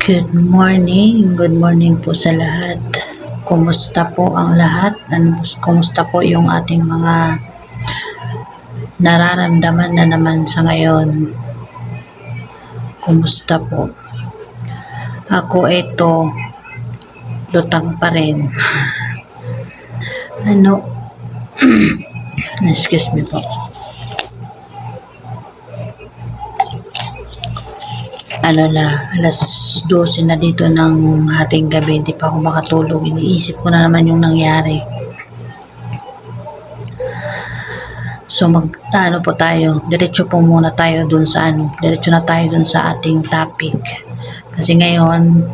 Good morning po sa lahat. Kumusta po ang lahat? Kumusta po yung ating mga nararamdaman na naman sa ngayon? Kumusta po? Ako ito, lutang pa rin. Excuse me po. Alas 12 na dito ng hating gabi, hindi pa ako makatulog. Iniisip ko na naman yung nangyari. So po tayo, diretso po muna tayo dun sa diretso na tayo dun sa ating topic. Kasi ngayon,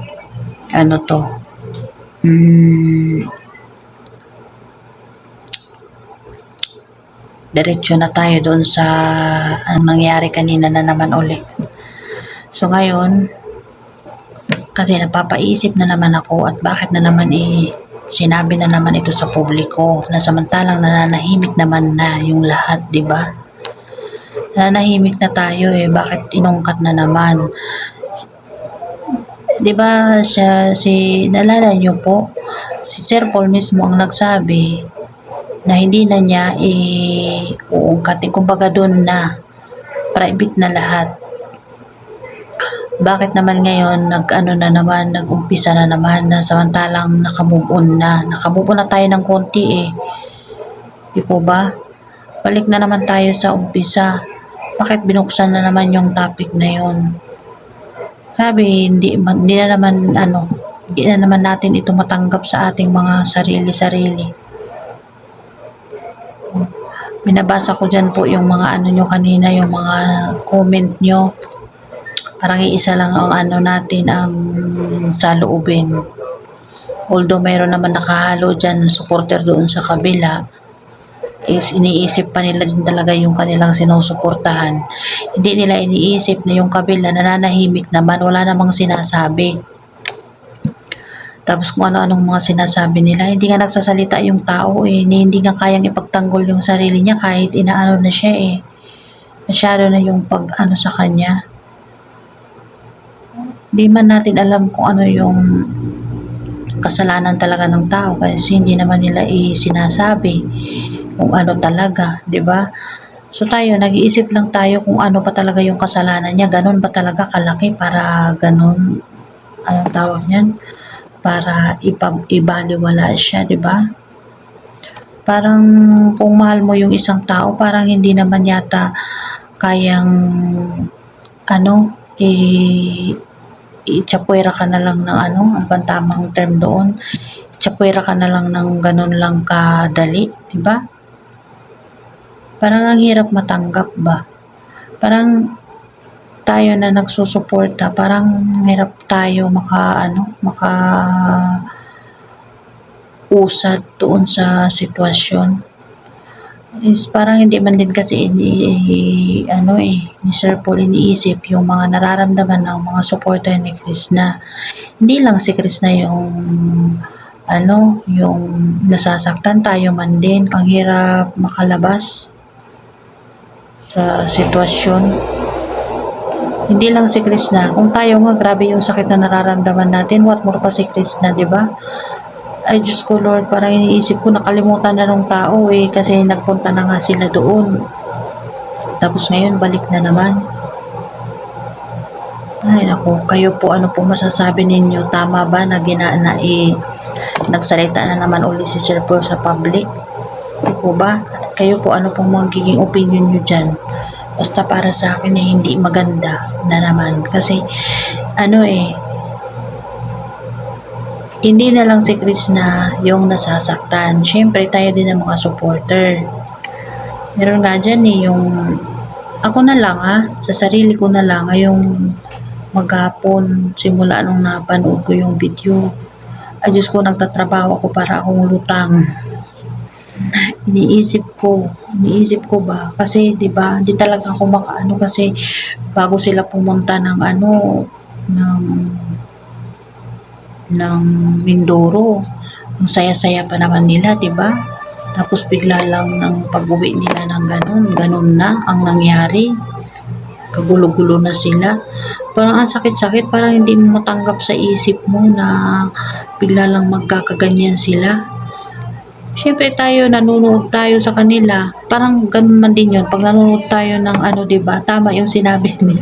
diretso na tayo dun sa ang nangyari kanina na naman ulit. So ngayon, kasi napapaisip na naman ako at bakit na naman sinabi na naman ito sa publiko na samantalang nananahimik naman na yung lahat, di ba? Nananahimik na tayo bakit inungkat na naman? Di ba nalala niyo po, si Sir Paul mismo ang nagsabi na hindi na niya uungkatin, kumbaga doon na private na lahat. Bakit naman ngayon nag-umpisa na naman na samantalang nakamove on na tayo ng konti di po ba? Balik na naman tayo sa umpisa. Bakit binuksan na naman yung topic na yun? Sabi, hindi na naman natin ito matanggap sa ating mga sarili-sarili. Binabasa ko dyan po yung mga nyo kanina, yung mga comment nyo. Parang iisa lang ang natin ang saloobin. Although mayroon naman nakahalo dyan supporter doon sa kabila, iniisip pa nila din talaga yung kanilang sinusuportahan. Hindi nila iniisip na yung kabila nananahimik naman, wala namang sinasabi. Tapos kung ano-anong mga sinasabi nila, hindi nga nagsasalita yung tao hindi nga kayang ipagtanggol yung sarili niya kahit inaano na siya masyado na yung sa kanya. Di man natin alam kung ano yung kasalanan talaga ng tao kasi hindi naman nila sinasabi kung ano talaga, di ba? So tayo, nag-iisip lang tayo kung ano pa talaga yung kasalanan niya, ganun ba talaga kalaki para ganun, anong tawag niyan? Para ibaliwala siya, di ba? Parang kung mahal mo yung isang tao, parang hindi naman yata kayang itsapuera ka na lang ng ang pantamang term doon, itsapuera ka na lang ng ganun lang kadali, di ba? Parang ang hirap matanggap ba? Parang tayo na nagsusuporta, parang hirap tayo usad doon sa sitwasyon. Parang hindi man din kasi ni Sir Paul iniisip yung mga nararamdaman ng mga supporter ni Krishna. Hindi lang si Krishna yung yung nasasaktan, tayo man din. Ang hirap makalabas sa sitwasyon. Hindi lang si Krishna, kung tayo nga grabe yung sakit na nararamdaman natin, what more pa si Krishna, di ba? Ay Diyos ko Lord, parang iniisip ko nakalimutan na ng tao kasi nagpunta na nga sila doon. Tapos ngayon balik na naman. Ay naku, kayo po ano po masasabi ninyo? Tama ba na nagsalita na naman uli si Sir Paul sa public? Di po ba? Kayo po ano pong magiging opinion nyo dyan? Basta para sa akin hindi maganda na naman. Kasi hindi na lang si Krishna yung nasasaktan. Siyempre, tayo din ang mga supporter. Meron nga dyan yung ako na lang sa sarili ko na lang yung maghapon simula nung napanood ko yung video. Ay Diyos ko, nagtatrabaho ako para akong lutang. Iniisip ko ba? Kasi di ba, hindi talaga ako kasi bago sila pumunta ng ng Mindoro, ang saya-saya pa naman nila, di ba? Tapos bigla lang ng pag-uwi nila ng ganun na ang nangyari. kagulo-gulo na sila. Parang ang sakit-sakit, parang hindi mo matanggap sa isip mo na bigla lang magkakaganyan sila. Siyempre tayo, nanonood tayo sa kanila. Parang ganun man din yun. Pag nanonood tayo ng ano, 'di ba? Tama yung sinabi ni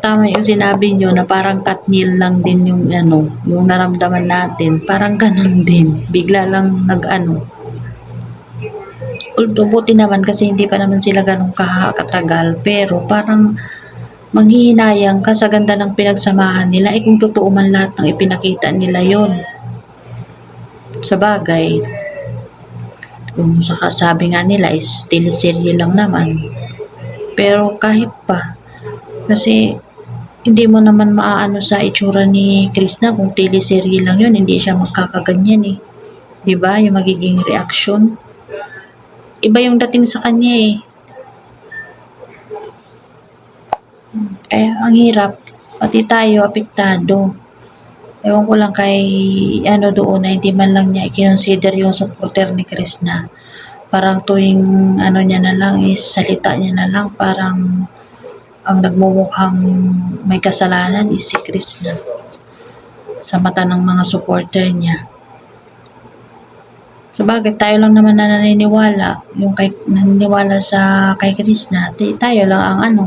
tama yung sinabi niyo na parang katnil lang din yung ano, yung naramdaman natin. Parang ganun din. Bigla lang nag-ano. Although buti naman kasi hindi pa naman sila ganun katagal. Pero parang manghihinayang ka sa ganda ng pinagsamahan nila. Eh kung totoo man lahat ng ipinakita nila yon. Sa bagay, kung sabi nga nila is teleserye lang naman. Pero kahit pa, kasi hindi mo naman maaano sa itsura ni Krishna kung teleserye lang yun, hindi siya magkakaganyan eh. 'Di ba? Yung magiging reaksyon. Iba yung dating sa kanya eh. Kaya ang hirap. Pati tayo apektado. Ewan ko lang kay ano doon na hindi man lang niya i-consider yung supporter ni Krishna. Parang tuwing ano niya na lang is salita niya na lang parang ang nagmumukhang may kasalanan is si Krishna sa mata ng mga supporter niya. Sabagay tayo lang naman na naniniwala, yung naniniwala sa kay Krishna, tayo lang ang ano.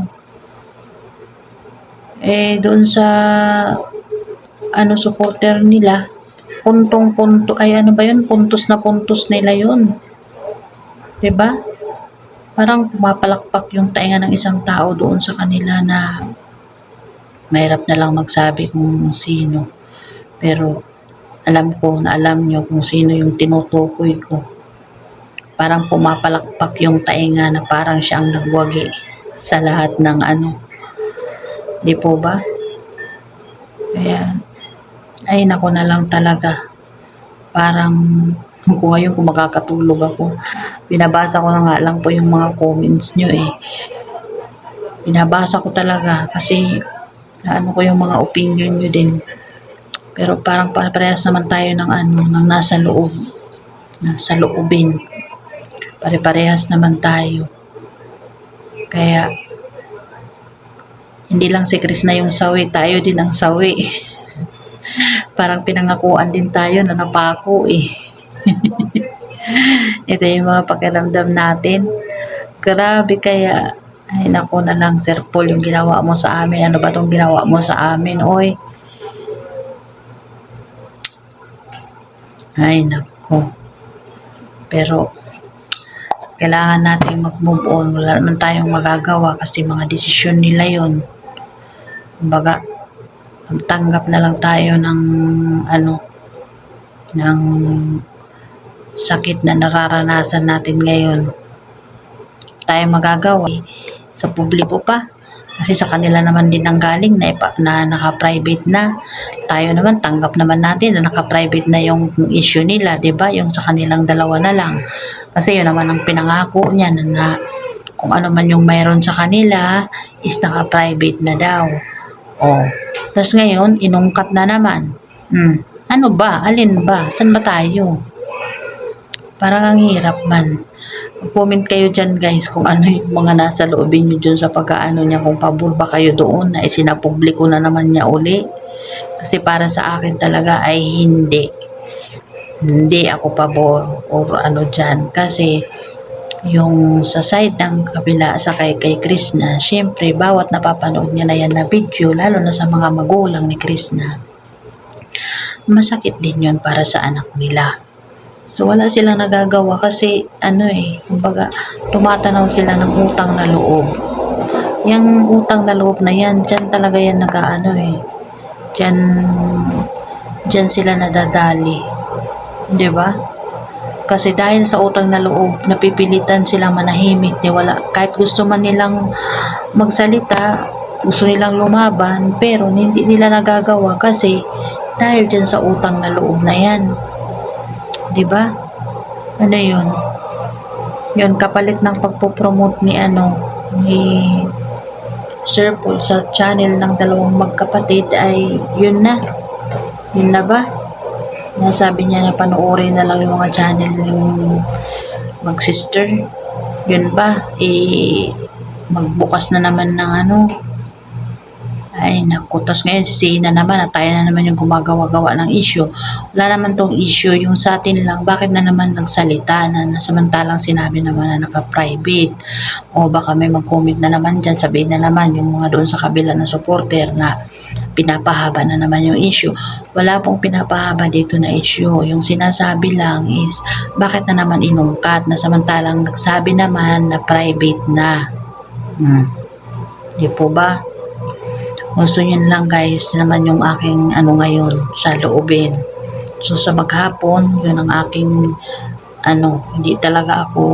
Eh doon sa ano supporter nila, puntong-punto ay ano ba yun, puntos na puntos nila yun. 'Di ba? Parang pumapalakpak yung tainga ng isang tao doon sa kanila na mahirap na lang magsabi kung sino. Pero alam ko na alam nyo kung sino yung tinutukoy ko. Parang pumapalakpak yung tainga na parang siyang nagwagi sa lahat ng ano. Di po ba? Kaya, ay nako na lang talaga. Parang kung ngayon kung makakatulog ako, binabasa ko na nga lang po yung mga comments nyo eh. Binabasa ko talaga kasi ano ko yung mga opinion nyo din. Pero parang parehas naman tayo ng ano, ng nasa loob. Nasa loobin. Pare-parehas naman tayo. Kaya, hindi lang si Krishna yung sawi, tayo din ang sawi. Parang pinangakuan din tayo na napako eh. Ito yung mga pakiramdam natin. Grabe kaya, ay naku na lang Sir Paul yung ginawa mo sa amin. Ano ba tong ginawa mo sa amin, oy? Ay nako. Pero, kailangan natin mag-move on. Wala naman tayong magagawa kasi mga desisyon nila yon. Kumbaga, magtanggap na lang tayo ng ano, ng sakit na nararanasan natin ngayon. Tayo magagawa sa publiko pa. Kasi sa kanila naman din ang galing na naka-private na. Tayo naman, tanggap naman natin na naka-private na yung issue nila, 'di ba? Yung sa kanilang dalawa na lang. Kasi yun naman ang pinangako niya na kung ano man yung mayroon sa kanila is naka-private na daw. Oh. Tapos ngayon, inungkat na naman. Ano ba? Alin ba? San ba tayo? Parang ang hirap man. Comment kayo dyan guys kung ano yung mga nasa loobin nyo dyan sa pagkaano niya, kung pabor ba kayo doon na isinapubliko na naman niya uli. Kasi para sa akin talaga ay hindi ako pabor or ano dyan. Kasi yung sa side ng kabila sa kay Krishna, syempre bawat napapanood niya na yan na video, lalo na sa mga magulang ni Krishna, masakit din yun para sa anak nila. So wala silang nagagawa kasi ano eh, kumbaga tumatanaw sila ng utang na loob. Yung utang na loob na yan, dyan talaga yan nag-ano eh. Dyan sila nadadali. 'Di ba? Kasi dahil sa utang na loob, napipilitan silang manahimik, wala. Kahit gusto man nilang magsalita, gusto nilang lumaban, pero hindi nila nagagawa kasi dahil dyan sa utang na loob na yan. 'Di ba? Ano 'yun? 'Yun kapalit ng pagpo-promote ni Sir Paul sa channel ng dalawang magkapatid ay yun na. Yun na ba? Nasabi niya na panoorin na lang yung mga channel yung mag-sister. Yun ba? magbukas na naman ng ano. Ay naku, tas ngayon si Sina naman at tayo na naman yung gumagawa-gawa ng issue. Wala naman tong issue, yung sa atin lang, bakit na naman nagsalita na samantalang sinabi naman na naka-private. O baka may mag-comment na naman dyan, sabihin na naman yung mga doon sa kabila ng supporter na pinapahaba na naman yung issue. Wala pong pinapahaba dito na issue. Yung sinasabi lang is, bakit na naman inungkat na samantalang nagsabi naman na private na. Di po ba? So yun lang guys naman yung aking ano ngayon sa loobin. So sa maghapon, yun ang aking ano, hindi talaga ako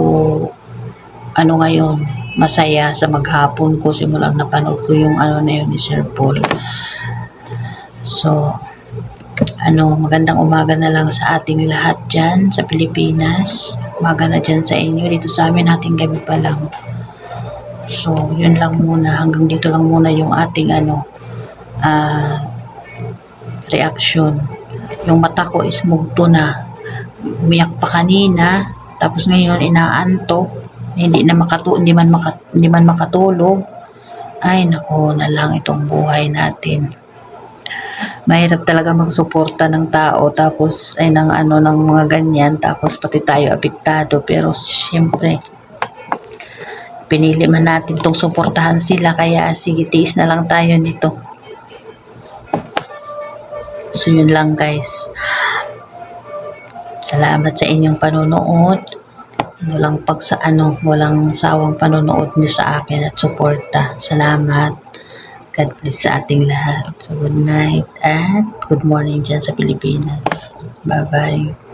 ano ngayon, masaya sa maghapon ko simulang napanood ko yung ano na yun ni Sir Paul. So ano, magandang umaga na lang sa ating lahat dyan sa Pilipinas. Umaga na dyan sa inyo, dito sa amin ating gabi pa lang. So yun lang muna, hanggang dito lang muna yung ating ano reaction. Yung mata ko is mugto na, umiyak pa kanina, tapos ngayon inaantok, hindi man makatulog. Ay nako na lang itong buhay natin. Mahirap talaga magsuporta ng tao tapos ay ng ano ng mga ganyan, tapos pati tayo apektado, pero siyempre pinili man natin tong suportahan sila, kaya sige tiis na lang tayo nito. So yun lang guys. Salamat sa inyong panonood. Walang sawang panonood niyo sa akin at suporta. Salamat. God bless sa ating lahat. So good night at good morning dyan sa Pilipinas. Bye bye.